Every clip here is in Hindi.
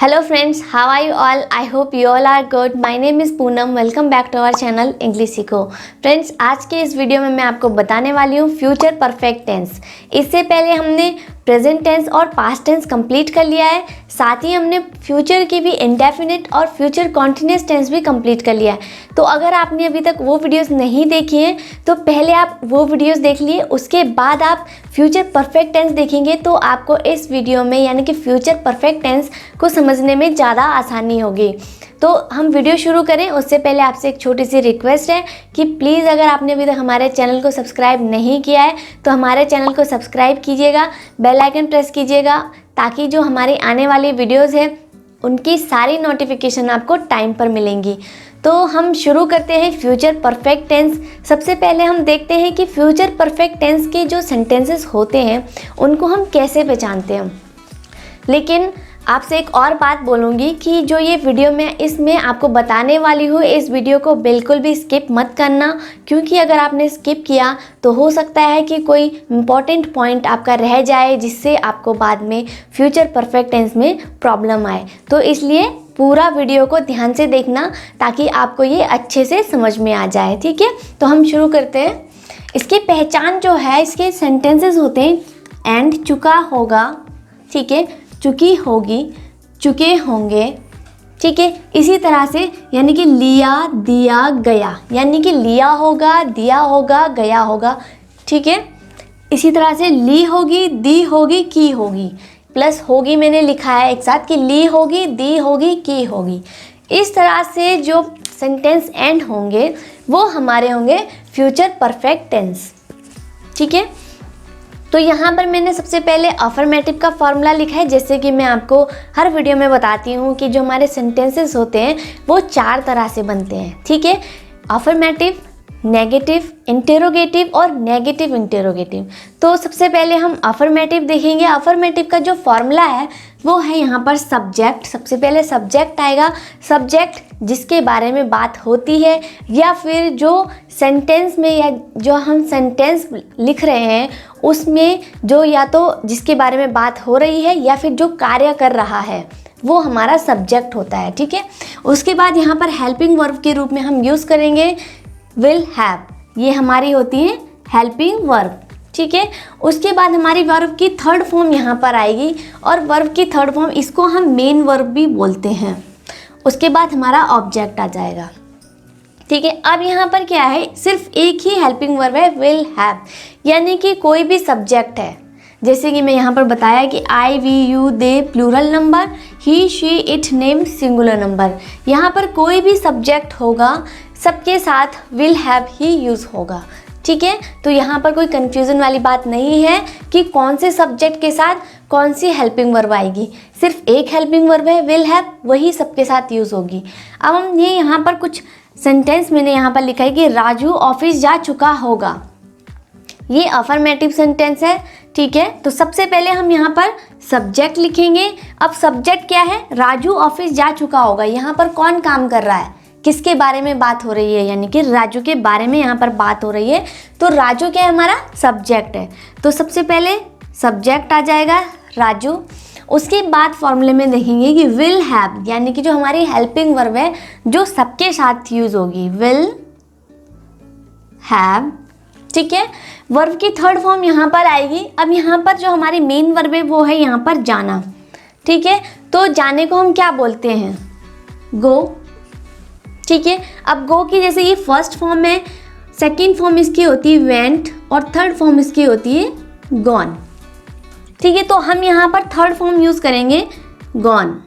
Hello friends, how are you all? I hope you all are good. My name is Poonam. Welcome back to our channel English सीखो। फ्रेंड्स, आज के इस वीडियो में मैं आपको बताने वाली हूँ फ्यूचर परफेक्ट टेंस। इससे पहले हमने प्रेजेंट टेंस और पास्ट टेंस कंप्लीट कर लिया है, साथ ही हमने फ्यूचर की भी इंडेफिनिट और फ्यूचर कॉन्टिन्यूस टेंस भी कंप्लीट कर लिया है। तो अगर आपने अभी तक वो वीडियोस नहीं देखी हैं तो पहले आप वो वीडियोस देख लिए, उसके बाद आप फ्यूचर परफेक्ट टेंस देखेंगे तो आपको इस वीडियो में यानी कि फ्यूचर परफेक्ट टेंस को समझने में ज़्यादा आसानी होगी। तो हम वीडियो शुरू करें उससे पहले आपसे एक छोटी सी रिक्वेस्ट है कि प्लीज़ अगर आपने अभी तक हमारे चैनल को सब्सक्राइब नहीं किया है तो हमारे चैनल को सब्सक्राइब कीजिएगा, बेल आइकन प्रेस कीजिएगा ताकि जो हमारी आने वाली वीडियोज़ हैं उनकी सारी नोटिफिकेशन आपको टाइम पर मिलेंगी। तो हम शुरू करते हैं फ्यूचर परफेक्ट टेंस। सबसे पहले हम देखते हैं कि फ्यूचर परफेक्ट टेंस के जो सेंटेंसेस होते हैं उनको हम कैसे पहचानते हैं। लेकिन आपसे एक और बात बोलूँगी कि जो ये वीडियो मैं इसमें आपको बताने वाली हूँ, इस वीडियो को बिल्कुल भी स्किप मत करना, क्योंकि अगर आपने स्किप किया तो हो सकता है कि कोई इम्पॉर्टेंट पॉइंट आपका रह जाए जिससे आपको बाद में फ्यूचर परफेक्ट टेंस में प्रॉब्लम आए। तो इसलिए पूरा वीडियो को ध्यान से देखना ताकि आपको ये अच्छे से समझ में आ जाए। ठीक है, तो हम शुरू करते हैं। इसकी पहचान जो है, इसके सेंटेंसेस होते हैं एंड, चुका होगा, ठीक है, चुकी होगी, चुके होंगे, ठीक है। इसी तरह से यानी कि लिया, दिया, गया, यानी कि लिया होगा, दिया होगा, गया होगा, ठीक है। इसी तरह से ली होगी, दी होगी, की होगी, प्लस होगी मैंने लिखा है एक साथ कि ली होगी, दी होगी, की होगी। इस तरह से जो सेंटेंस एंड होंगे वो हमारे होंगे फ्यूचर परफेक्ट टेंस, ठीक है। तो यहाँ पर मैंने सबसे पहले अफर्मेटिव का फॉर्मूला लिखा है, जैसे कि मैं आपको हर वीडियो में बताती हूँ कि जो हमारे सेंटेंसेस होते हैं वो 4 तरह से बनते हैं, ठीक है। अफर्मेटिव, नेगेटिव, इंटेरोगेटिव और नेगेटिव इंटेरोगेटिव। तो सबसे पहले हम अफर्मेटिव देखेंगे। अफर्मेटिव का जो फॉर्मूला है वो है यहाँ पर सब्जेक्ट। सबसे पहले सब्जेक्ट आएगा, सब्जेक्ट जिसके बारे में बात होती है या फिर जो सेंटेंस में या जो हम सेंटेंस लिख रहे हैं उसमें जो या तो जिसके बारे में बात हो रही है या फिर जो कार्य कर रहा है वो हमारा सब्जेक्ट होता है, ठीक है। उसके बाद यहाँ पर हेल्पिंग वर्ब के रूप में हम यूज़ करेंगे विल हैव, ये हमारी होती है हेल्पिंग वर्ब, ठीक है। उसके बाद हमारी वर्ब की थर्ड फॉर्म यहाँ पर आएगी और वर्ब की थर्ड फॉर्म इसको हम मेन वर्ब भी बोलते हैं। उसके बाद हमारा ऑब्जेक्ट आ जाएगा, ठीक है। अब यहाँ पर क्या है, सिर्फ एक ही हेल्पिंग वर्ब है विल हैव, यानी कि कोई भी सब्जेक्ट है। जैसे कि मैं यहाँ पर बताया कि I, we, you, they plural number, he, she, it, name singular number. यहाँ पर कोई भी सब्जेक्ट होगा सबके साथ विल हैव ही यूज़ होगा, ठीक है। तो यहाँ पर कोई कंफ्यूजन वाली बात नहीं है कि कौन से सब्जेक्ट के साथ कौन सी हेल्पिंग वर्ब आएगी। सिर्फ एक हेल्पिंग वर्ब है विल हैव, वही सबके साथ यूज़ होगी। अब हम ये यहाँ पर कुछ सेंटेंस मैंने यहाँ पर लिखा है कि राजू ऑफिस जा चुका होगा, ये अफर्मेटिव सेंटेंस है, ठीक है। तो सबसे पहले हम यहाँ पर सब्जेक्ट लिखेंगे। अब सब्जेक्ट क्या है, राजू ऑफिस जा चुका होगा। यहाँ पर कौन काम कर रहा है, किसके बारे में बात हो रही है, यानी कि राजू के बारे में यहाँ पर बात हो रही है। तो राजू क्या है, हमारा सब्जेक्ट है। तो सबसे पहले सब्जेक्ट आ जाएगा राजू। उसके बाद फॉर्मूले में देखेंगे कि विल हैव, यानी कि जो हमारी हेल्पिंग वर्ब है जो सबके साथ यूज होगी, विल हैव, ठीक है। वर्ब की थर्ड फॉर्म यहाँ पर आएगी। अब यहाँ पर जो हमारी मेन वर्ब है वो है यहाँ पर जाना, ठीक है। तो जाने को हम क्या बोलते हैं, गो, ठीक है। अब गो की जैसे ये फर्स्ट फॉर्म है, सेकंड फॉर्म इसकी होती है वेंट और थर्ड फॉर्म इसकी होती है गॉन, ठीक है। तो हम यहाँ पर थर्ड फॉर्म यूज करेंगे gone.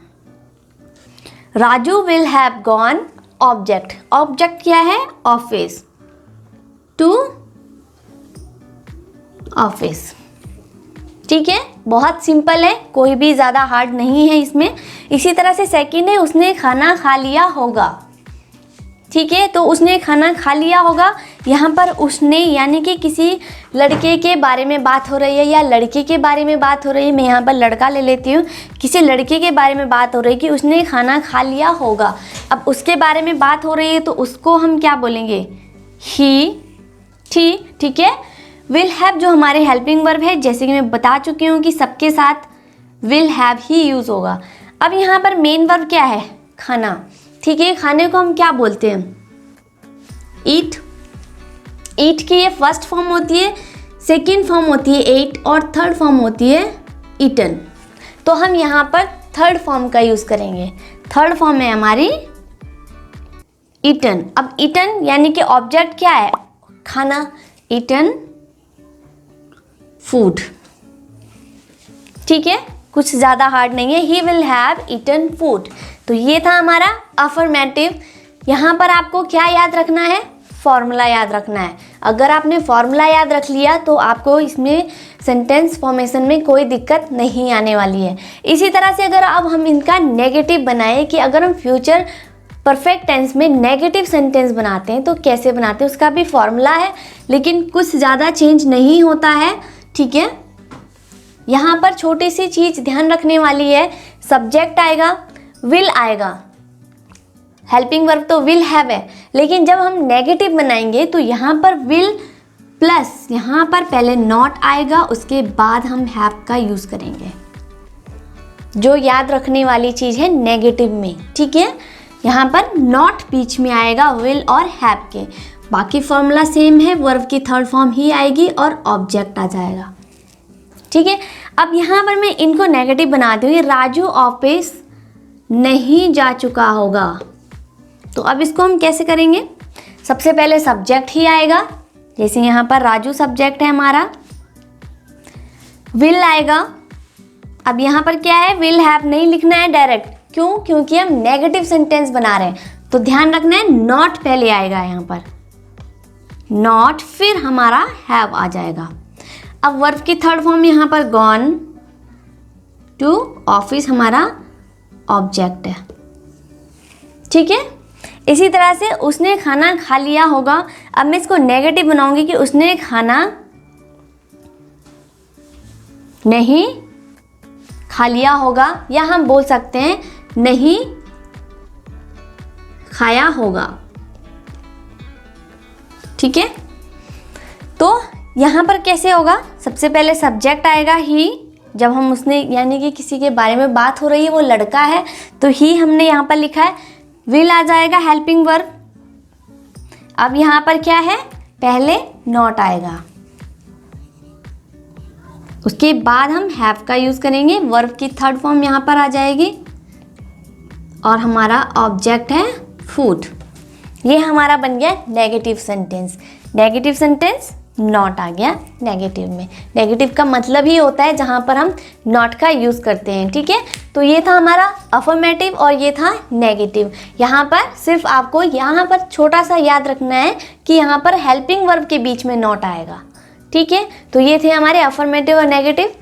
Raju will have gone object, object क्या है, ऑफिस, टू ऑफिस, ठीक है। बहुत सिंपल है, कोई भी ज़्यादा हार्ड नहीं है इसमें। इसी तरह से सेकंड है उसने खाना खा लिया होगा, ठीक है। तो उसने खाना खा लिया होगा, यहाँ पर उसने यानी कि किसी लड़के के बारे में बात हो रही है या लड़की के बारे में बात हो रही है। मैं यहाँ पर लड़का ले लेती हूँ, किसी लड़के के बारे में बात हो रही है कि उसने खाना खा लिया होगा। अब उसके बारे में बात हो रही है तो उसको हम क्या बोलेंगे, ही, ठीक है। विल हैव जो हमारे हेल्पिंग वर्ब है, जैसे कि मैं बता चुकी हूँ कि सबके साथ विल हैव ही यूज़ होगा। अब यहाँ पर मेन वर्ब क्या है? खाना। ठीक है, खाने को हम क्या बोलते हैं? ईट। ईट की ये फर्स्ट फॉर्म होती है, सेकेंड फॉर्म होती है एट और थर्ड फॉर्म होती है ईटन। तो हम यहाँ पर थर्ड फॉर्म का यूज़ करेंगे। थर्ड फॉर्म है हमारी ईटन। अब ईटन यानी कि ऑब्जेक्ट क्या है? खाना। Eaten food. ठीक है, कुछ ज़्यादा हार्ड नहीं है। He will have eaten food. तो ये था हमारा अफर्मेटिव। यहाँ पर आपको क्या याद रखना है? फॉर्मूला याद रखना है। अगर आपने फॉर्मूला याद रख लिया तो आपको इसमें सेंटेंस फॉर्मेशन में कोई दिक्कत नहीं आने वाली है। इसी तरह से अगर अब हम इनका नेगेटिव बनाएं कि अगर हम फ्यूचर परफेक्ट टेंस में नेगेटिव सेंटेंस बनाते हैं तो कैसे बनाते हैं, उसका भी फॉर्मूला है, लेकिन कुछ ज़्यादा चेंज नहीं होता है। ठीक है, यहाँ पर छोटी सी चीज़ ध्यान रखने वाली है। सब्जेक्ट आएगा, विल आएगा, हेल्पिंग वर्ब तो विल हैव है, लेकिन जब हम नेगेटिव बनाएंगे तो यहाँ पर विल प्लस यहाँ पर पहले नॉट आएगा, उसके बाद हम हैव का यूज़ करेंगे, जो याद रखने वाली चीज़ है नेगेटिव में। ठीक है, यहाँ पर नॉट बीच में आएगा विल और हैव के। बाकी फॉर्मूला सेम है, वर्ब की थर्ड फॉर्म ही आएगी और ऑब्जेक्ट आ जाएगा। ठीक है, अब यहाँ पर मैं इनको नेगेटिव बना दूँगी। राजू ऑफिस नहीं जा चुका होगा। तो अब इसको हम कैसे करेंगे? सबसे पहले सब्जेक्ट ही आएगा, जैसे यहाँ पर राजू सब्जेक्ट है हमारा। विल आएगा। अब यहाँ पर क्या है? विल हैव नहीं लिखना है डायरेक्ट। क्यों? क्योंकि हम नेगेटिव सेंटेंस बना रहे हैं, तो ध्यान रखना है नॉट पहले आएगा यहाँ पर, नॉट, फिर हमारा हैव आ जाएगा। अब वर्ब की थर्ड फॉर्म यहाँ पर गॉन टू ऑफिस हमारा ऑब्जेक्ट है। ठीक है, इसी तरह से उसने खाना खा लिया होगा। अब मैं इसको नेगेटिव बनाऊंगी कि उसने खाना नहीं खा लिया होगा, या हम बोल सकते हैं नहीं खाया होगा। ठीक है, तो यहाँ पर कैसे होगा? सबसे पहले सब्जेक्ट आएगा ही। जब हम उसने यानी कि किसी के बारे में बात हो रही है, वो लड़का है, तो ही हमने यहाँ पर लिखा है। विल आ जाएगा हेल्पिंग वर्ब। अब यहाँ पर क्या है? पहले नॉट आएगा, उसके बाद हम हैव का यूज़ करेंगे। वर्ब की थर्ड फॉर्म यहाँ पर आ जाएगी और हमारा ऑब्जेक्ट है फूड। ये हमारा बन गया negative sentence. Negative sentence not आ गया नेगेटिव में। नेगेटिव का मतलब ही होता है जहाँ पर हम नॉट का यूज़ करते हैं। ठीक है, तो ये था हमारा अफर्मेटिव और ये था नेगेटिव। यहाँ पर सिर्फ आपको यहाँ पर छोटा सा याद रखना है कि यहाँ पर हेल्पिंग वर्ब के बीच में नॉट आएगा। ठीक है, तो ये थे हमारे अफर्मेटिव और नेगेटिव।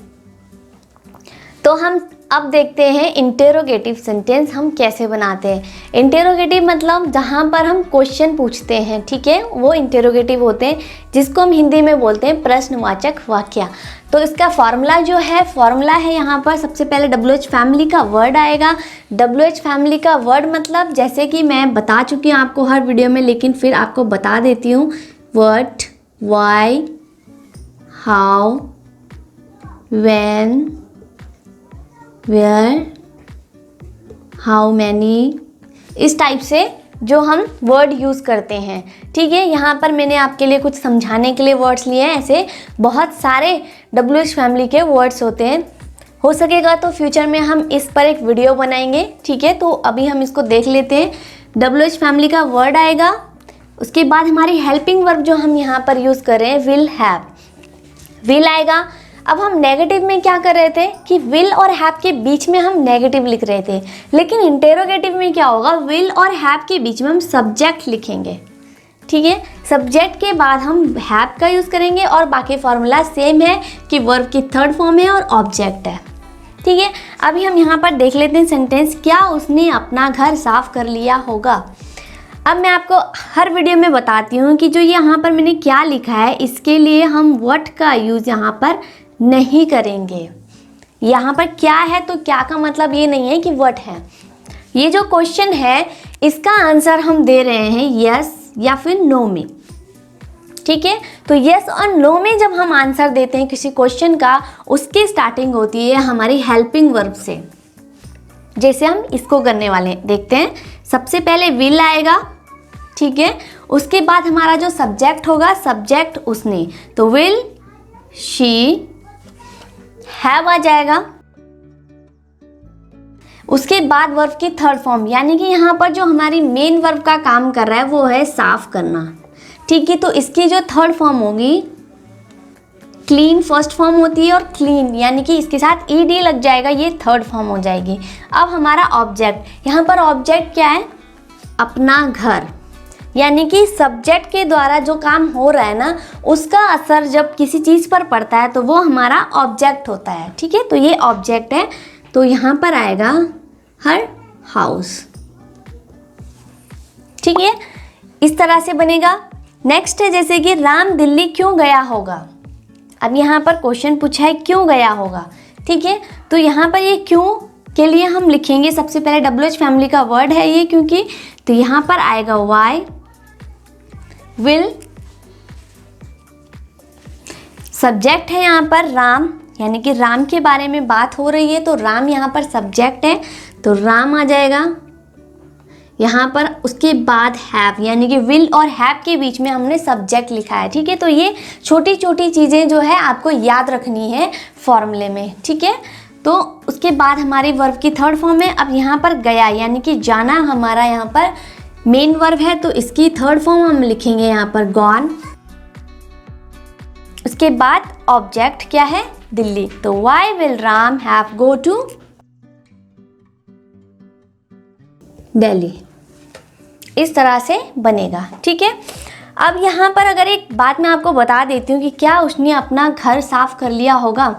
तो हम अब देखते हैं इंटेरोगेटिव सेंटेंस हम कैसे बनाते हैं। इंटेरोगेटिव मतलब जहाँ पर हम क्वेश्चन पूछते हैं। ठीक है, वो इंटेरोगेटिव होते हैं, जिसको हम हिंदी में बोलते हैं प्रश्नवाचक वाक्य। तो इसका फॉर्मूला जो है, फॉर्मूला है यहाँ पर सबसे पहले WH फैमिली का वर्ड आएगा। WH फैमिली का वर्ड मतलब जैसे कि मैं बता चुकी हूँ आपको हर वीडियो में, लेकिन फिर आपको बता देती हूँ। What, why, how, when, where, how many, इस टाइप से जो हम वर्ड यूज़ करते हैं। ठीक है, यहाँ पर मैंने आपके लिए कुछ समझाने के लिए वर्ड्स लिए हैं। ऐसे बहुत सारे WH फैमिली के वर्ड्स होते हैं। हो सकेगा तो फ्यूचर में हम इस पर एक वीडियो बनाएंगे। ठीक है, तो अभी हम इसको देख लेते हैं। WH फैमिली का वर्ड आएगा, उसके बाद हमारी हेल्पिंग वर्ब जो हम यहाँ पर यूज़ कर रहे हैं विल हैव, विल आएगा। अब हम नेगेटिव में क्या कर रहे थे कि विल और हैव के बीच में हम नेगेटिव लिख रहे थे, लेकिन इंटेरोगेटिव में क्या होगा? विल और हैव के बीच में हम सब्जेक्ट लिखेंगे। ठीक है, सब्जेक्ट के बाद हम हैव का यूज़ करेंगे और बाकी फॉर्मूला सेम है कि वर्ब की थर्ड फॉर्म है और ऑब्जेक्ट है। ठीक है, अभी हम यहाँ पर देख लेते हैं सेंटेंस, क्या उसने अपना घर साफ कर लिया होगा। अब मैं आपको हर वीडियो में बताती हूँ कि जो यहाँ पर मैंने क्या लिखा है, इसके लिए हम व्हाट का यूज़ यहाँ पर नहीं करेंगे। यहाँ पर क्या है तो क्या का मतलब ये नहीं है कि व्हाट है। ये जो क्वेश्चन है इसका आंसर हम दे रहे हैं यस या फिर नो में। ठीक है, तो यस और नो में जब हम आंसर देते हैं किसी क्वेश्चन का, उसकी स्टार्टिंग होती है हमारी हेल्पिंग वर्ब से। जैसे हम इसको करने वाले हैं। देखते हैं, सबसे पहले विल आएगा, ठीक है। उसके बाद हमारा जो सब्जेक्ट होगा, सब्जेक्ट उसने, तो विल शी हैव आ जाएगा। उसके बाद वर्ब की थर्ड फॉर्म, यानी कि यहाँ पर जो हमारी मेन वर्ब का काम कर रहा है वो है साफ करना, ठीक है। तो इसकी जो थर्ड फॉर्म होगी, क्लीन फर्स्ट फॉर्म होती है और क्लीन यानी कि इसके साथ ईडी लग जाएगा, ये थर्ड फॉर्म हो जाएगी। अब हमारा ऑब्जेक्ट, यहाँ पर ऑब्जेक्ट क्या है, अपना घर, यानी कि सब्जेक्ट के द्वारा जो काम हो रहा है ना, उसका असर जब किसी चीज़ पर पड़ता है तो वो हमारा ऑब्जेक्ट होता है, ठीक है। तो ये ऑब्जेक्ट है, तो यहाँ पर आएगा हर हाउस, ठीक है। इस तरह से बनेगा। नेक्स्ट है जैसे कि राम दिल्ली क्यों गया होगा। अब यहाँ पर क्वेश्चन पूछा है क्यों गया होगा, ठीक है। तो यहाँ पर ये क्यों के लिए हम लिखेंगे, सबसे पहले WH फैमिली का वर्ड है ये, क्योंकि, तो यहाँ पर आएगा वाई, विल, सब्जेक्ट है यहाँ पर राम, यानी कि राम के बारे में बात हो रही है, तो राम यहाँ पर सब्जेक्ट है, तो राम आ जाएगा यहाँ पर। उसके बाद हैव, यानी कि विल और हैव के बीच में हमने सब्जेक्ट लिखा है, ठीक है। तो ये छोटी छोटी चीज़ें जो है आपको याद रखनी है फॉर्मूले में, ठीक है। तो उसके बाद हमारी वर्ब की थर्ड फॉर्म है। अब यहाँ पर गया, यानी कि जाना हमारा यहाँ पर मेन वर्ब है, तो इसकी थर्ड फॉर्म हम लिखेंगे यहाँ पर गॉन। उसके बाद ऑब्जेक्ट क्या है, दिल्ली, तो why will Ram have go to Delhi. इस तरह से बनेगा, ठीक है। अब यहाँ पर अगर एक बात मैं आपको बता देती हूँ कि क्या उसने अपना घर साफ कर लिया होगा।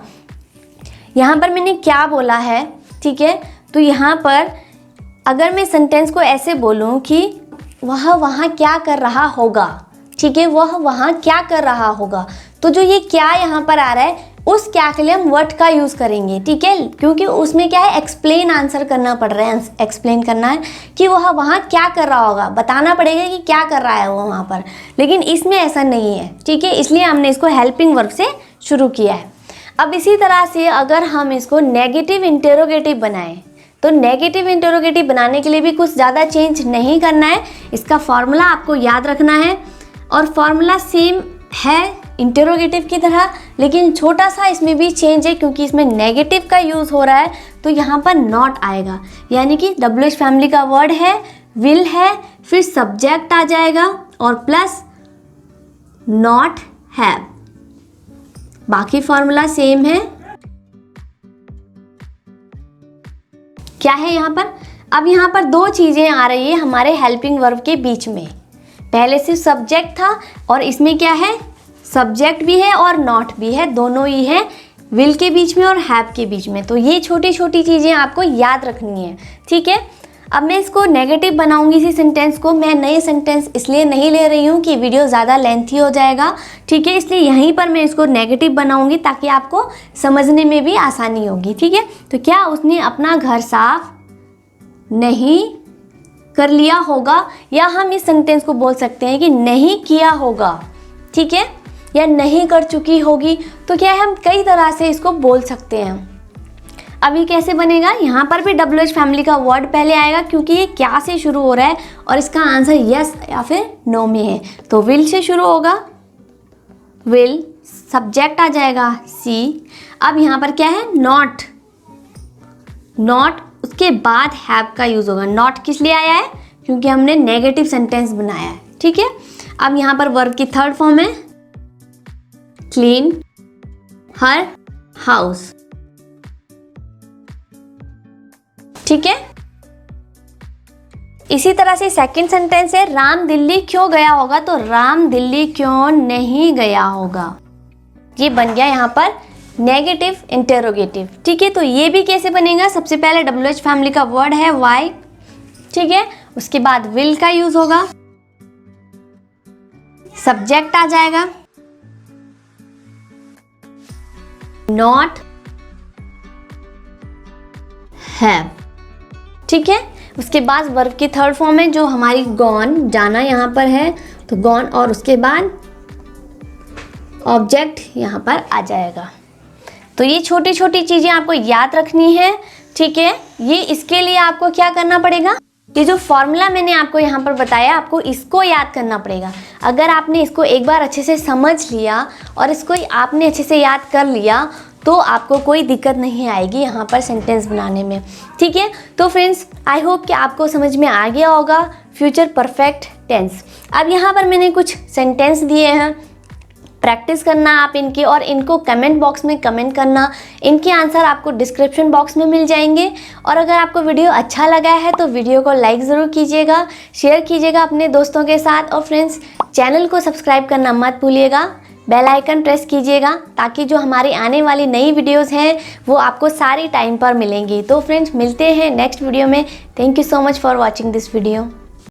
यहाँ पर मैंने क्या बोला है, ठीक है। तो यहाँ पर अगर मैं सेंटेंस को ऐसे बोलूँ कि वह वहाँ क्या कर रहा होगा, ठीक है, वह वहाँ क्या कर रहा होगा, तो जो ये क्या यहाँ पर आ रहा है, उस क्या के लिए हम व्हाट का यूज़ करेंगे, ठीक है, क्योंकि उसमें क्या है, एक्सप्लेन आंसर करना पड़ रहा है, एक्सप्लेन करना है कि वह वहाँ क्या कर रहा होगा, बताना पड़ेगा कि क्या कर रहा है वो वहाँ पर। लेकिन इसमें ऐसा नहीं है, ठीक है, इसलिए हमने इसको हेल्पिंग वर्ब से शुरू किया है। अब इसी तरह से अगर हम इसको नेगेटिव इंटेरोगेटिव बनाएं, तो नेगेटिव इंटेरोगेटिव बनाने के लिए भी कुछ ज़्यादा चेंज नहीं करना है, इसका फॉर्मूला आपको याद रखना है। और फॉर्मूला सेम है इंटेरोगेटिव की तरह, लेकिन छोटा सा इसमें भी चेंज है, क्योंकि इसमें नेगेटिव का यूज़ हो रहा है, तो यहाँ पर नॉट आएगा, यानी कि WH फैमिली का वर्ड है, विल है, फिर सब्जेक्ट आ जाएगा और प्लस नॉट हैव। बाकी फॉर्मूला सेम है। क्या है यहाँ पर, अब यहाँ पर दो चीज़ें आ रही है हमारे हेल्पिंग वर्ब के बीच में। पहले सिर्फ सब्जेक्ट था और इसमें क्या है, सब्जेक्ट भी है और नॉट भी है, दोनों ही है विल के बीच में और हैव के बीच में। तो ये छोटी छोटी चीज़ें आपको याद रखनी है, ठीक है। अब मैं इसको नेगेटिव बनाऊंगी इसी सेंटेंस को। मैं नए सेंटेंस इसलिए नहीं ले रही हूँ कि वीडियो ज़्यादा लेंथी हो जाएगा, ठीक है, इसलिए यहीं पर मैं इसको नेगेटिव बनाऊंगी ताकि आपको समझने में भी आसानी होगी, ठीक है। तो क्या उसने अपना घर साफ नहीं कर लिया होगा, या हम इस सेंटेंस को बोल सकते हैं कि नहीं किया होगा, ठीक है, या नहीं कर चुकी होगी। तो क्या है, हम कई तरह से इसको बोल सकते हैं। अभी कैसे बनेगा, यहाँ पर भी WH फैमिली का वर्ड पहले आएगा, क्योंकि ये क्या से शुरू हो रहा है और इसका आंसर यस या फिर नो में है, तो विल से शुरू होगा, विल, सब्जेक्ट आ जाएगा सी। अब यहाँ पर क्या है, नॉट, नॉट, उसके बाद हैव का यूज़ होगा। नॉट किस लिए आया है, क्योंकि हमने नेगेटिव सेंटेंस बनाया है, ठीक है। अब यहाँ पर वर्ब की थर्ड फॉर्म है क्लीन हर हाउस, ठीक है। इसी तरह से सेकंड सेंटेंस है राम दिल्ली क्यों गया होगा, तो राम दिल्ली क्यों नहीं गया होगा, ये बन गया यहाँ पर नेगेटिव इंटेरोगेटिव, ठीक है। तो ये भी कैसे बनेगा, सबसे पहले WH फैमिली का वर्ड है वाई, ठीक है, उसके बाद विल का यूज होगा, सब्जेक्ट आ जाएगा नॉट हैव, ठीक है। उसके बाद वर्ब की थर्ड फॉर्म है जो हमारी गॉन, जाना यहाँ पर है, तो गॉन, और उसके बाद ऑब्जेक्ट यहाँ पर आ जाएगा। तो ये छोटी छोटी चीज़ें आपको याद रखनी है। ठीक है, ये इसके लिए आपको क्या करना पड़ेगा, ये जो फॉर्मूला मैंने आपको यहाँ पर बताया आपको इसको याद करना पड़ेगा। अगर आपने इसको एक बार अच्छे से समझ लिया और इसको आपने अच्छे से याद कर लिया तो आपको कोई दिक्कत नहीं आएगी यहाँ पर सेंटेंस बनाने में। ठीक है, तो फ्रेंड्स आई होप कि आपको समझ में आ गया होगा फ्यूचर परफेक्ट टेंस। अब यहाँ पर मैंने कुछ सेंटेंस दिए हैं, प्रैक्टिस करना आप इनकी और इनको कमेंट बॉक्स में कमेंट करना। इनके आंसर आपको डिस्क्रिप्शन बॉक्स में मिल जाएंगे। और अगर आपको वीडियो अच्छा लगा है तो वीडियो को लाइक ज़रूर कीजिएगा, शेयर कीजिएगा अपने दोस्तों के साथ। और फ्रेंड्स चैनल को सब्सक्राइब करना मत भूलिएगा, बेल आइकन प्रेस कीजिएगा ताकि जो हमारी आने वाली नई वीडियोस हैं वो आपको सारी टाइम पर मिलेंगी। तो फ्रेंड्स मिलते हैं नेक्स्ट वीडियो में। Thank you so much for watching this video.